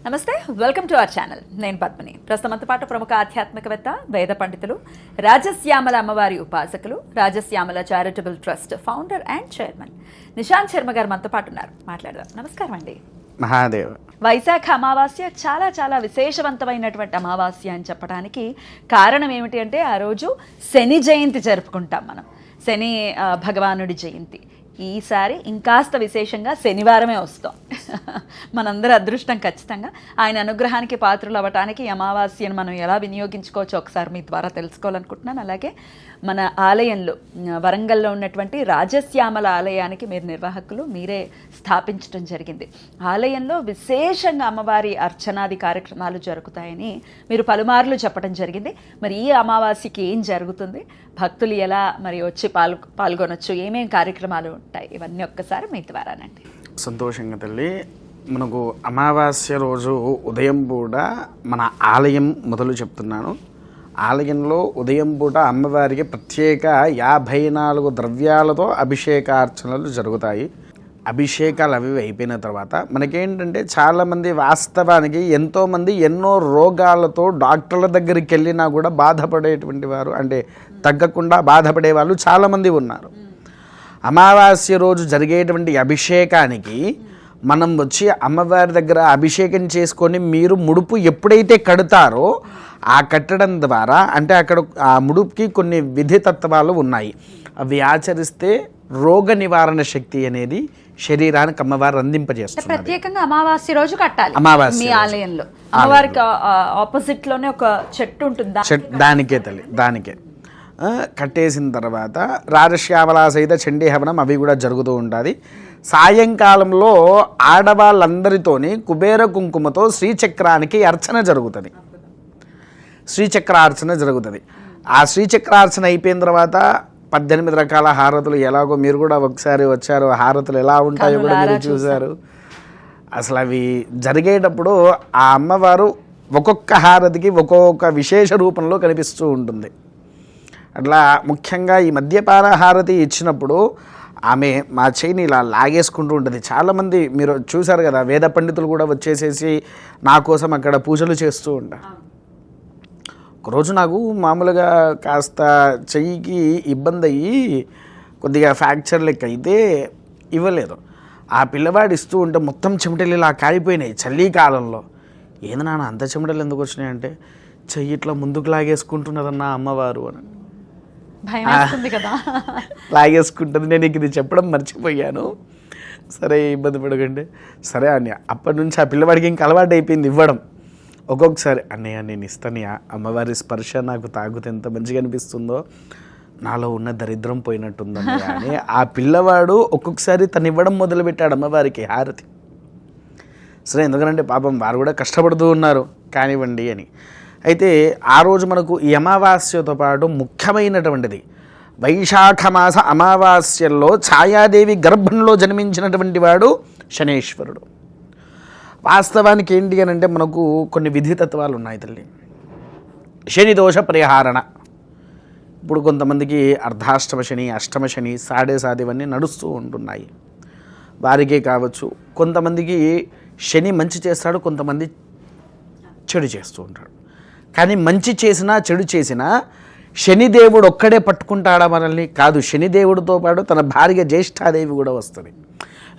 నమస్తే, welcome to our channel. నేను పద్మిని. ప్రస్తుతంతో పాటు ప్రముఖ ఆధ్యాత్మికవేత్త, వేద పండితులు, రాజశ్యామల అమ్మవారి ఉపాసకులు, Rajashyamala charitable trust founder and chairman Nishant Sharma గారు మనతో పాటు ఉన్నారు. మాట్లాడదాం. నమస్కారం అండి. మహాదేవ్. వైశాఖ అమావాస్య చాలా చాలా విశేషవంతమైనటువంటి అమావాస్య అని చెప్పడానికి కారణం ఏమిటి అంటే, ఆ రోజు శని జయంతి జరుపుకుంటాం మనం. శని భగవానుడి జయంతి. ఈసారి ఇంకాస్త విశేషంగా శనివారమే వస్తాం. మనందరి అదృష్టం ఖచ్చితంగా. ఆయన అనుగ్రహానికి పాత్రలు అవ్వటానికి అమావాస్యను మనం ఎలా వినియోగించుకోవచ్చో ఒకసారి మీ ద్వారా తెలుసుకోవాలనుకుంటున్నాను. అలాగే మన ఆలయంలో, వరంగల్లో ఉన్నటువంటి రాజశ్యామల ఆలయానికి మీరు నిర్వాహకులు, మీరే స్థాపించడం జరిగింది. ఆలయంలో విశేషంగా అమ్మవారి అర్చనాది కార్యక్రమాలు జరుగుతాయని మీరు పలుమార్లు చెప్పడం జరిగింది. మరి ఈ అమావాస్యకి ఏం జరుగుతుంది, భక్తులు ఎలా మరి వచ్చి పాల్గొనొచ్చు, ఏమేం కార్యక్రమాలు ఉంటాయి, ఇవన్నీ ఒక్కసారి మీ ద్వారానండి. సంతోషంగా తల్లి, మనకు అమావాస్య రోజు ఉదయం పూట మన ఆలయం మొదలు చెప్తున్నాను. ఆలయంలో ఉదయం పూట అమ్మవారికి ప్రత్యేక 54 ద్రవ్యాలతో అభిషేకార్చనలు జరుగుతాయి. అభిషేకాలు అవి అయిపోయిన తర్వాత మనకేంటంటే చాలామంది వాస్తవానికి ఎంతోమంది ఎన్నో రోగాలతో డాక్టర్ల దగ్గరికి వెళ్ళినా కూడా బాధపడేటువంటి వారు, అంటే తగ్గకుండా బాధపడే వాళ్ళు చాలామంది ఉన్నారు. అమావాస్య రోజు జరిగేటువంటి అభిషేకానికి మనం వచ్చి అమ్మవారి దగ్గర అభిషేకం చేసుకొని మీరు ముడుపు ఎప్పుడైతే కడతారో ఆ కట్టడం ద్వారా, అంటే అక్కడ ఆ ముడుపుకి కొన్ని విధి తత్వాలు ఉన్నాయి. అవి ఆచరిస్తే రోగ నివారణ శక్తి అనేది శరీరానికి అమ్మవారు అందింపజేస్తుంది. ప్రత్యేకంగా అమావాస్య రోజు కట్టాలి. అమావాస్య మీ ఆలయంలో అమ్మవారికి ఆపోజిట్ లోనే ఒక చెట్టు ఉంటుంది. దానికే తల్లి, దానికే కట్టేసిన తర్వాత రాజశ్యామల సహిత చండీ హవనం అవి కూడా జరుగుతూ ఉంటుంది. సాయంకాలంలో ఆడవాళ్ళందరితోని కుబేర కుంకుమతో శ్రీచక్రానికి అర్చన జరుగుతుంది. శ్రీచక్రార్చన జరుగుతుంది. ఆ శ్రీచక్రార్చన అయిపోయిన తర్వాత 18 రకాల హారతులు, ఎలాగో మీరు కూడా ఒకసారి వచ్చారు, హారతులు ఎలా ఉంటాయో కూడా మీరు చూశారు. అసలు అవి జరిగేటప్పుడు ఆ అమ్మవారు ఒక్కొక్క హారతికి ఒక్కొక్క విశేష రూపంలో కనిపిస్తూ ఉంటుంది. అట్లా ముఖ్యంగా ఈ మద్యపాన హారతి ఇచ్చినప్పుడు ఆమె మా చేయిని ఇలా లాగేసుకుంటూ ఉంటుంది. చాలామంది మీరు చూశారు కదా, వేద పండితులు కూడా వచ్చేసేసి నా కోసం అక్కడ పూజలు చేస్తూ ఉంటారు. ఒకరోజు నాకు మామూలుగా కాస్త చెయ్యికి ఇబ్బంది అయ్యి కొద్దిగా ఫ్రాక్చర్ లెక్క అయితే ఇవ్వలేదు. ఆ పిల్లవాడు ఇస్తూ ఉంటే మొత్తం చెమటలు ఇలా కారిపోయినాయి చలికాలంలో. ఏంది నాన్న అంత చెమటలు ఎందుకు వచ్చినాయి అంటే, చెయ్యి ఇట్లా ముందుకు లాగేసుకుంటున్నదన్న అమ్మవారు అని. లాగేసుకుంటుంది. నేను ఇది చెప్పడం మర్చిపోయాను. సరే ఇబ్బంది పడకండి. సరే అన్నయ్య, అప్పటి నుంచి ఆ పిల్లవాడికి ఇంకా అలవాటు అయిపోయింది ఇవ్వడం. ఒక్కొక్కసారి అన్నయ్య నేను ఇస్తానయ్య, అమ్మవారి స్పర్శ నాకు తాగుతే ఎంత మంచిగా అనిపిస్తుందో, నాలో ఉన్న దరిద్రం పోయినట్టుందన్నయ్య అని ఆ పిల్లవాడు ఒక్కొక్కసారి తను ఇవ్వడం మొదలుపెట్టాడు అమ్మవారికి హారతి. సరే, ఎందుకంటే పాపం వారు కూడా కష్టపడుతూ ఉన్నారు, కానివ్వండి అని. అయితే ఆ రోజు మనకు ఈ అమావాస్యతో పాటు ముఖ్యమైనటువంటిది వైశాఖ మాస అమావాస్యల్లో ఛాయాదేవి గర్భంలో జన్మించినటువంటి వాడు శనేశ్వరుడు. వాస్తవానికి ఏంటి అని అంటే మనకు కొన్ని విధితత్వాలు ఉన్నాయి తల్లి. శని దోష పరిహారణ. ఇప్పుడు కొంతమందికి అర్ధాష్టమ శని, అష్టమ శని, సాడే ఇవన్నీ నడుస్తూ ఉంటున్నాయి. వారికే కావచ్చు. కొంతమందికి శని మంచి చేస్తాడు, కొంతమంది చెడు చేస్తూ ఉంటాడు. కానీ మంచి చేసినా చెడు చేసినా శనిదేవుడు ఒక్కడే పట్టుకుంటాడా మనల్ని? కాదు. శనిదేవుడితో పాటు తన భార్య జ్యేష్ఠాదేవి కూడా వస్తుంది.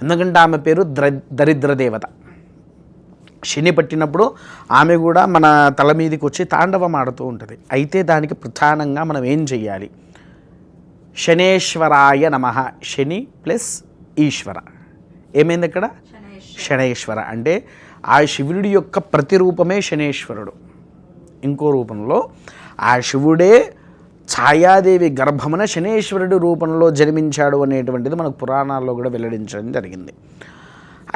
ఎందుకంటే ఆమె పేరు దరిద్ర దేవత. శని పట్టినప్పుడు ఆమె కూడా మన తల మీదకి వచ్చి తాండవం ఆడుతూ ఉంటుంది. అయితే దానికి ప్రధానంగా మనం ఏం చెయ్యాలి? శనేశ్వరాయ నమః. శని ప్లస్ ఈశ్వర ఏమైంది అక్కడ? శనేశ్వర. అంటే ఆ శివుడి యొక్క ప్రతిరూపమే శనేశ్వరుడు. ఇంకో రూపంలో ఆ శివుడే ఛాయాదేవి గర్భమున శనేశ్వరుడి రూపంలో జన్మించాడు అనేటువంటిది మనకు పురాణాల్లో కూడా వెల్లడించడం జరిగింది.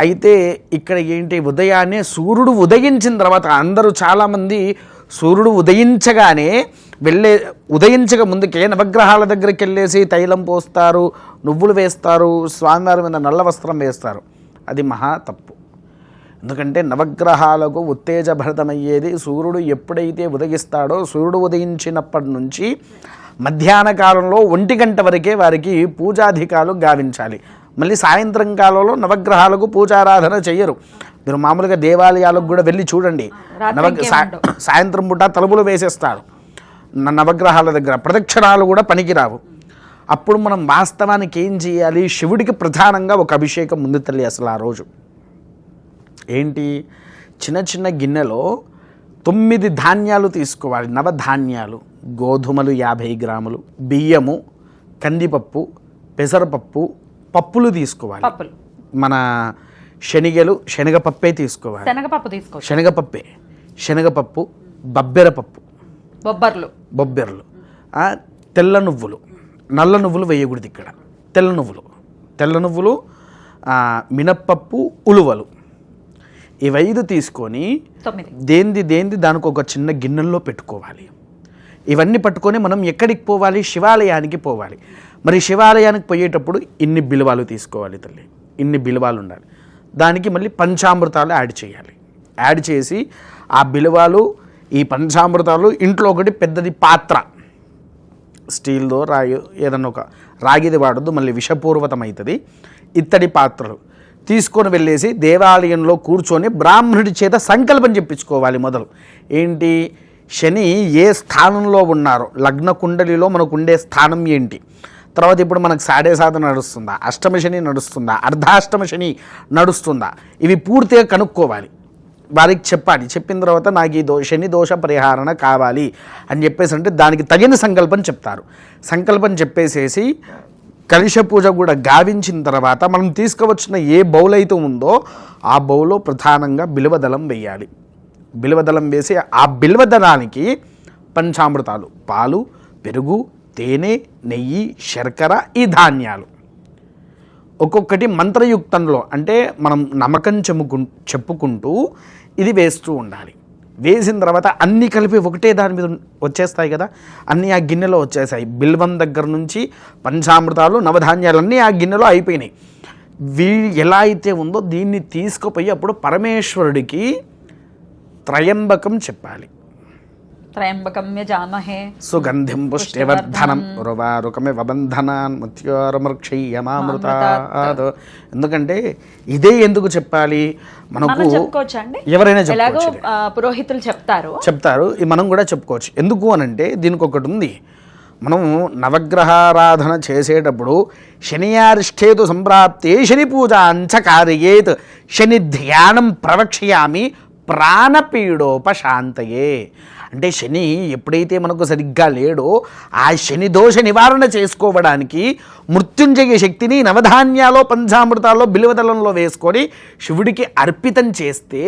అయితే ఇక్కడ ఏంటి, ఉదయాన్నే సూర్యుడు ఉదయించిన తర్వాత అందరూ చాలామంది సూర్యుడు ఉదయించగానే ఉదయించక ముందుకే నవగ్రహాల దగ్గరికి వెళ్ళేసి తైలం పోస్తారు, నువ్వులు వేస్తారు, స్వామివారి మీద నల్ల వస్త్రం వేస్తారు. అది మహా తప్పు. ఎందుకంటే నవగ్రహాలకు ఉత్తేజభరితమయ్యేది సూర్యుడు ఎప్పుడైతే ఉదయిస్తాడో, సూర్యుడు ఉదయించినప్పటి నుంచి మధ్యాహ్న కాలంలో 1 గంట వరకే వారికి పూజాధికాలు గావించాలి. మళ్ళీ సాయంత్రం కాలంలో నవగ్రహాలకు పూజారాధన చెయ్యరు. మీరు మామూలుగా దేవాలయాలకు కూడా వెళ్ళి చూడండి, సాయంత్రం పూట తలుపులు వేసేస్తారు నవగ్రహాల దగ్గర, ప్రదక్షిణాలు కూడా పనికిరావు. అప్పుడు మనం వాస్తవానికి ఏం చేయాలి? శివుడికి ప్రధానంగా ఒక అభిషేకం ముందు తల్లి. అసలు ఆ రోజు ఏంటి, చిన్న చిన్న గిన్నెలో 9 ధాన్యాలు తీసుకోవాలి, నవధాన్యాలు. గోధుమలు 50 గ్రాములు, బియ్యము, కందిపప్పు, పెసరపప్పు, పప్పులు తీసుకోవాలి. మన శనగపప్పే తీసుకోవాలి. శనగపప్పు, బొబ్బెరపప్పు, బొబ్బెర్లు, తెల్ల నువ్వులు, నల్ల నువ్వులు వేయకూడదు ఇక్కడ. తెల్ల నువ్వులు, మినప్పప్పు, ఉలువలు, ఇవి 5 తీసుకొని దేంది దానికి ఒక చిన్న గిన్నెల్లో పెట్టుకోవాలి. ఇవన్నీ పట్టుకొని మనం ఎక్కడికి పోవాలి? శివాలయానికి పోవాలి. మరి శివాలయానికి పోయేటప్పుడు ఇన్ని బిలువాలు తీసుకోవాలి తల్లి, ఇన్ని బిలువాలు ఉండాలి. దానికి మళ్ళీ పంచామృతాలు యాడ్ చేయాలి. యాడ్ చేసి ఆ బిలువాలు, ఈ పంచామృతాలు ఇంట్లో ఒకటి పెద్దది పాత్ర, స్టీల్దో రాగి ఏదన్నా ఒక రాగిది వాడద్దు, మళ్ళీ విషపూర్వతం అవుతుంది. ఇత్తడి పాత్రలు తీసుకొని వెళ్ళేసి దేవాలయంలో కూర్చొని బ్రాహ్మణుడి చేత సంకల్పం చెప్పించుకోవాలి. మొదలు ఏంటి, శని ఏ స్థానంలో ఉన్నారో, లగ్న కుండలిలో మనకు ఉండే స్థానం ఏంటి, తర్వాత ఇప్పుడు మనకు 7.5 నడుస్తుందా, అష్టమ శని నడుస్తుందా, అర్ధాష్టమ శని నడుస్తుందా, ఇవి పూర్తిగా కనుక్కోవాలి. వారికి చెప్పాలి. చెప్పిన తర్వాత నాకు ఈ శని దోష పరిహారణ కావాలి అని చెప్పేసి అంటే దానికి తగిన సంకల్పం చెప్తారు. సంకల్పం చెప్పేసేసి కలశ పూజ కూడా గావించిన తర్వాత మనం తీసుకువచ్చిన ఏ బౌల్ అయితే ఉందో ఆ బౌల్లో ప్రధానంగా బిల్వదళం వేయాలి. బిల్వదళం వేసి ఆ బిల్వదళానికి పంచామృతాలు, పాలు, పెరుగు, తేనె, నెయ్యి, శర్కర, ఈ ధాన్యాలు ఒక్కొక్కటి మంత్రయుక్తంలో, అంటే మనం నమ్మకం చెప్పుకుంటూ ఇది వేస్తూ ఉండాలి. వేసిన తర్వాత అన్నీ కలిపి ఒకటే దాని మీద వచ్చేస్తాయి కదా, అన్నీ ఆ గిన్నెలో వచ్చేసాయి. బిల్వం దగ్గర నుంచి పంచామృతాలు, నవధాన్యాలన్నీ ఆ గిన్నెలో అయిపోయినాయి. ఎలా అయితే ఉందో దీన్ని తీసుకుపోయి అప్పుడు పరమేశ్వరుడికి త్రయంబకం చెప్పాలి. త్రయంబకం యజామహే సుగంధిం పుష్టివర్ధనం ఉర్వారుకమివ బంధనాన్ మృత్యోరమృక్షయ్యమామృతాత్. ఎందుకంటే ఇదే ఎందుకు చెప్పాలి మనకు, ఎవరైనా చెప్పుకోవచ్చు, పురోహితులు చెప్తారు, మనం కూడా చెప్పుకోవచ్చు. ఎందుకు అనంటే దీనికి ఒకటి ఉంది. మనం నవగ్రహారాధన చేసేటప్పుడు శనియారిష్టేతు సంప్రాప్తే శని పూజాంచ కార్యేత్ శని ధ్యానం ప్రవక్ష్యామి ప్రాణపీడోపశాంతయే. అంటే శని ఎప్పుడైతే మనకు సరిగ్గా లేడో ఆ శని దోష నివారణ చేసుకోవడానికి మృత్యుంజయ శక్తిని నవధాన్యాలో, పంచామృతాల్లో, బిల్వదళంలో వేసుకొని శివుడికి అర్పితం చేస్తే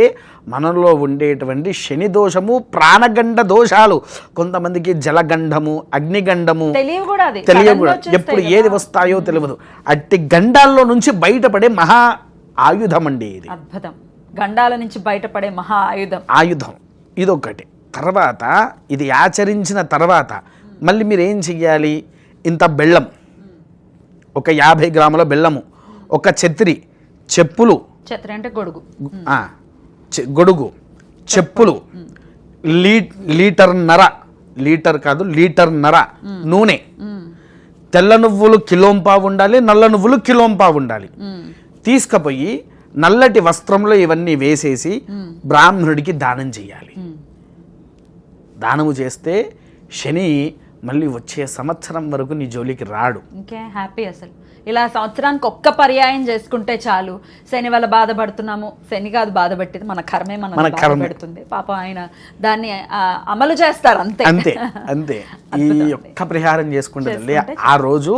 మనలో ఉండేటువంటి శని దోషము, ప్రాణగండ దోషాలు, కొంతమందికి జలగండము, అగ్నిగండము తెలియకూడదు, ఎప్పుడు ఏది వస్తాయో తెలియదు. అట్టి గండాల్లో నుంచి బయటపడే మహా ఆయుధం అండి ఇది. అద్భుతం. గండాల నుంచి బయటపడే మహా ఆయుధం ఇదొకటి. తర్వాత ఇది ఆచరించిన తర్వాత మళ్ళీ మీరు ఏం చెయ్యాలి, ఇంత బెల్లం, ఒక 50 గ్రాముల బెల్లము, ఒక ఛత్రి, చెప్పులు, ఛత్రి అంటే గొడుగు, గొడుగు, చెప్పులు, లీటర్ కాదు లీటర్న్నర నూనె, తెల్ల నువ్వులు కిలోంపావు ఉండాలి, నల్ల నువ్వులు కిలోంపావు ఉండాలి. తీసుకుపోయి నల్లటి వస్త్రంలో ఇవన్నీ వేసేసి బ్రాహ్మణుడికి దానం చేయాలి. దానము చేస్తే శని మళ్ళీ వచ్చే సంవత్సరం వరకు నీ జోలికి రాడు. ఇంకే హ్యాపీ. అసలు ఇలా సంవత్సరానికి ఒక్క పర్యాయం చేసుకుంటే చాలు. శని వల్ల బాధపడుతున్నాము, శని కాదు బాధపెట్టేది మన కర్మే, మన బాధపెడుతుంది. పాపం ఆయన దాన్ని అమలు చేస్తారు. అంతే అంతే అంతే ఈ ఒక్క పరిహారం చేసుకుంటే ఆ రోజు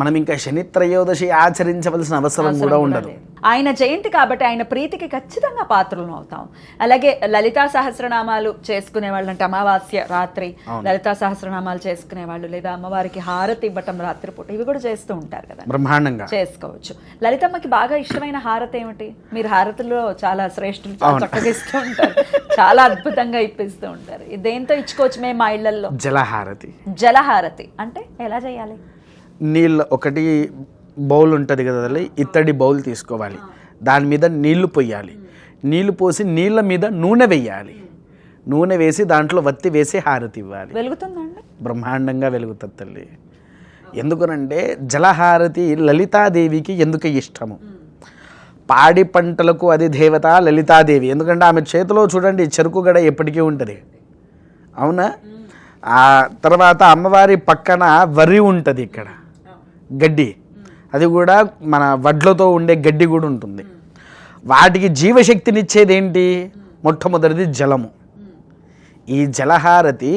మనం ఇంకా శని త్రయోదశి ఆచరించవలసిన అవసరం కూడా ఉండదు. ఆయన జయంతి కాబట్టి ఆయన ప్రీతికి ఖచ్చితంగా పాత్రలు అవుతాం. అలాగే లలితా సహస్రనామాలు చేసుకునే వాళ్ళు, అంటే అమావాస్య రాత్రి లలితా సహస్రనామాలు చేసుకునే వాళ్ళు, లేదా అమ్మవారికి హారతి ఇవ్వటం రాత్రిపూట, ఇవి కూడా చేస్తూ ఉంటారు కదా, బ్రహ్మాండంగా చేసుకోవచ్చు. లలితమ్మకి బాగా ఇష్టమైన హారతి ఏమిటి? మీరు హారతిలో చాలా శ్రేష్ఠులు, చాలా చక్కగా ఇస్తూ ఉంటారు, చాలా అద్భుతంగా ఇప్పిస్తూ ఉంటారు. దేంతో ఇచ్చుకోవచ్చు మేము మా ఇళ్లలో? జలహారతి. జలహారతి అంటే ఎలా చేయాలి? నీళ్ళు ఒకటి బౌల్ ఉంటుంది కదా, ఇత్తడి బౌల్ తీసుకోవాలి, దాని మీద నీళ్లు పోయాలి, నీళ్లు పోసి నీళ్ళ మీద నూనె వేయాలి, నూనె వేసి దాంట్లో వత్తి వేసి హారతి ఇవ్వాలి. వెలుగుతుందండి? బ్రహ్మాండంగా వెలుగుతుంది తల్లి. ఎందుకనంటే జలహారతి లలితాదేవికి ఎందుకు ఇష్టము, పాడి పంటలకు అది దేవత లలితాదేవి. ఎందుకంటే ఆమె చేతిలో చూడండి చెరుకు గడ ఎప్పటికీ ఉంటుంది, అవునా? ఆ తర్వాత అమ్మవారి పక్కన వరి ఉంటుంది, ఇక్కడ గడ్డి, అది కూడా మన వడ్లతో ఉండే గడ్డి కూడా ఉంటుంది. వాటికి జీవశక్తినిచ్చేది ఏంటి? మొట్టమొదటిది జలము. ఈ జలహారతి,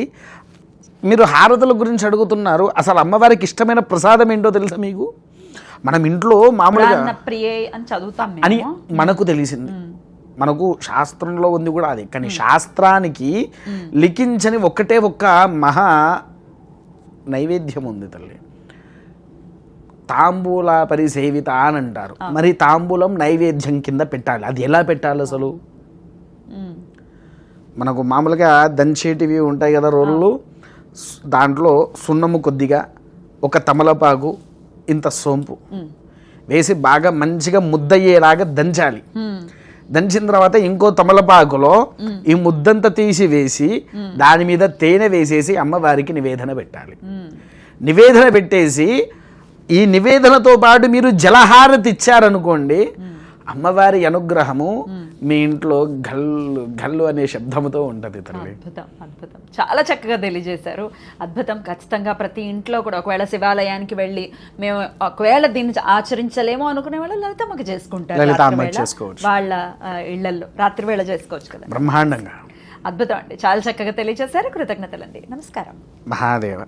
మీరు హారతుల గురించి అడుగుతున్నారు, అసలు అమ్మవారికి ఇష్టమైన ప్రసాదం ఏంటో తెలుసా మీకు? మనం ఇంట్లో మామూలుగా ప్రియే అని చదువుతాం అని మనకు తెలిసింది, మనకు శాస్త్రంలో ఉంది కూడా అది. కానీ శాస్త్రానికి లిఖించని ఒక్కటే ఒక్క మహా నైవేద్యం ఉంది తల్లి, తాంబూల పరిసేవిత అని అంటారు. మరి తాంబూలం నైవేద్యం కింద పెట్టాలి. అది ఎలా పెట్టాలి అసలు? మనకు మామూలుగా దంచేటివి ఉంటాయి కదా రోళ్ళు, దాంట్లో సున్నము కొద్దిగా, ఒక తమలపాకు, ఇంత సోంపు వేసి బాగా మంచిగా ముద్దయ్యేలాగా దంచాలి. దంచిన తర్వాత ఇంకో తమలపాకులో ఈ ముద్దంతా తీసి వేసి దాని మీద తేనె వేసేసి అమ్మవారికి నివేదన పెట్టాలి. నివేదన పెట్టేసి ఈ నివేదనతో పాటు మీరు జలహారతి ఇచ్చారనుకోండి, అమ్మవారి అనుగ్రహము మీ ఇంట్లో గల్లు గల్లు అనే శబ్దముతో ఉంటుంది తల్లి. అద్భుతం, అద్భుతం, చాలా చక్కగా తెలియజేశారు. అద్భుతం. ఖచ్చితంగా ప్రతి ఇంట్లో కూడా ఒకవేళ శివాలయానికి వెళ్ళి మేము ఒకవేళ దీన్ని ఆచరించలేమో అనుకునే వాళ్ళు లలితమ్మకి చేసుకుంటారు, లలితమ్మ చేసుకోవచ్చు, వాళ్ళ ఇళ్లలో రాత్రి వేళ చేసుకోవచ్చు కదా, బ్రహ్మాండంగా. అద్భుతం అండి, చాలా చక్కగా తెలియజేశారు. కృతజ్ఞతలండి. నమస్కారం. మహాదేవ.